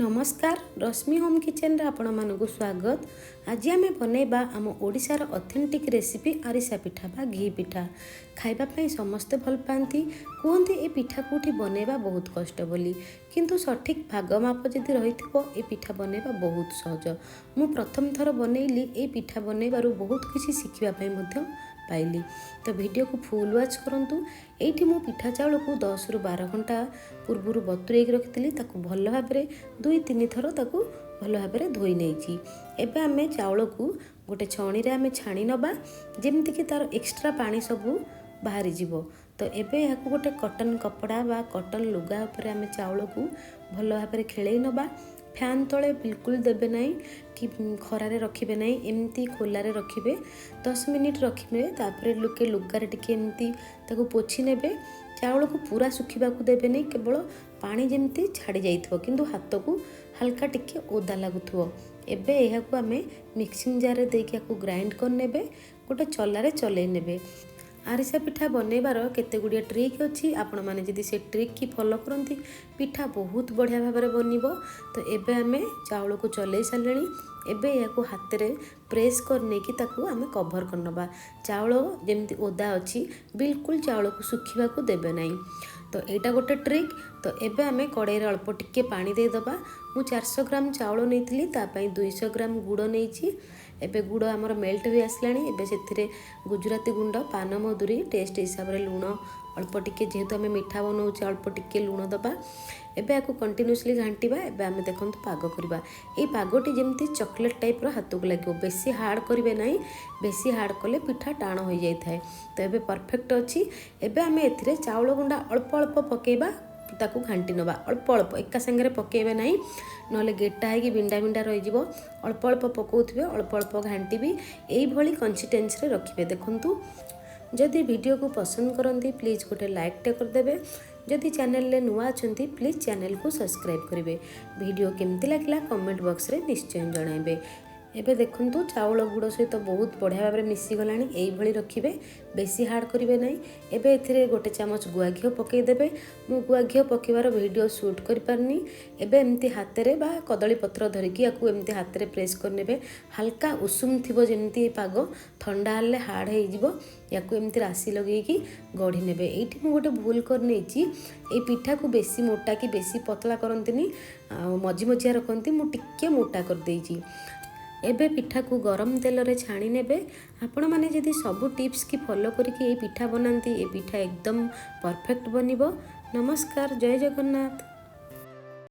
नमस्कार रश्मि home kitchen रे आपण मानकु स्वागत। आज आम बनैबा आम ओडिशार ऑथेंटिक रेसिपी आरिसा पिठा बा घी पिठा। खाइबा पई समस्ते भल पाती, कहते ए पिठा कोठी बनैबा बहुत कष्ट बोली, किंतु सठिक भाग माप जदि रहिथिबो ए पिठा बनैबा बहुत सहज। मु प्रथम थर बनैली ए पिठा बनैबारु बहुत किछि शिखिबा पई मध्य पाइली। तो वीडियो को फुल वाच करंतु। एठी मु पिठा चाउल को 10 रु 12 घंटा पूर्व बतुरेक रखिली, ताकू भल भाबरे 2-3 थर ताकू भल भाबरे धोई नेछि। एबे आमे चाउल को गोटे छणी रे आमे छाणी नबा, जेमति कि तार एक्स्ट्रा पानी सबू बाहरी जीवो। तो एबे याकू गोटे कॉटन कपड़ा बा कॉटन लुगा ऊपर आमे चाउल को भल भाबरे खेळेई नबा। फैन तले बिल्कुल देबे नहीं कि खरारे रखिबे नहीं, एमती खोलारे रखिबे। 10 मिनिट रखिबे, तापरे लुके लुगारे टिके एमती ताकू पोछि नेबे। चाउल को पूरा सुखिबा को देबे नहीं, केवल पानी जेमती छाड़ी जाइथो, किंतु हाथ को हल्का टिके ओदा लागुथो। एबे एहाकू आमे मिक्सिंग जार रे देके याकू ग्राइंड कर नेबे, गोटे चलारे चलै नेबे। आरिसा पिठा बनैबार केते गुड़िया ट्रिक अच्छी, आपण माने जदि से ट्रिक की फॉलो करंती पिठा बहुत बढ़िया भाबरे बनिबो। तो एबे आमे चाउल को चलै सारलेनी। एबे याकू हाथ रे प्रेस कर नेकी ताकू आमे कवर कर नबा। चाउल जेमती ओदा अछि बिल्कुल चाउल को सुखिबा को देबे नाही। तो एटा गोटे ट्रिक। तो एबे आमे कड़ाई रे अल्प टिके पानी दे दबा। मु 400 ग्राम चाउल नेइतिली, ता पई 200 ग्राम गुड़ नेइछि। एबे गुड़ आमर मेल्ट हो आसलानी। एबे सेथिरे गुजराती गुंड, पान मधुरी, टेस्ट हिसाब रे लूण अल्प टिके, जेहेतु आमे मिठा बनाउछे अल्प टिके लूण दबा। एबे याकू कंटिन्यूअसली घांटीबा। एबे आमे देखंतु पाग करबा। ए पागटी जेमती चॉकलेट टाइप रो हाथ को लागो, बेसी हार्ड करिवे नाही, बेसी हार्ड कले पिठा टाण हो जाय थाए। तो एबे परफेक्ट अछि। एबे आमे एथिरे चाउल गुंडा अल्प अल्प पकेबा, ताकू घांटी नबा। अल्प अल्प एका संगे पकेबे नाही, नले गेटा है कि बिंडा बिंडा रही जीवो। अल्प अल्प पकाउथिबे, अल्प अल्प घांटीबी। एई भली कंसिस्टेंसी रे रखिबे। देखंतु जदि वीडियो को पसंद करंती प्लीज गोटे लाइक टे कर देबे। जदि चैनल ले नुआ अछंती प्लीज चैनल को सब्सक्राइब करिवे। वीडियो केमती लागला कमेंट बॉक्स रे निश्चय जणाइबे। एबे देखंतु चाउल गुड़ सहित बहुत बढ़िया भाव में मिसी गलानी। एई भली रखिबे, बेसी हार्ड करिवे नाही। एबे एथिरे गोटे चामच गुआ घिओ पकेई देबे। मु गुआ घिओ पकेबार वीडियो शूट करि पारनी। एबे एमती हाथ रे बा कदली पत्र धरिकी याकू एमती हाथ रे प्रेस कर नेबे। हल्का उषुम थिबो जेमती पाग, ठंडा हले हार्ड हे जिवो। याकू एमती राशि लगेकी गढ़ी नेबे। एठी मु गोटे भूल कर नेछि, ए पिठा को बेसी मोटा कि बेसी पतला करंतिनी, मझी मझिया रखंती। मु टिके मोटा कर देइछि। एबे पिठा को गरम तेल रे छाणी नेबे। आपण माने जदि सबु टिप्स की फॉलो करके ए पिठा बनांती, ए पिठा एकदम परफेक्ट बनिबो। नमस्कार, जय जगन्नाथ।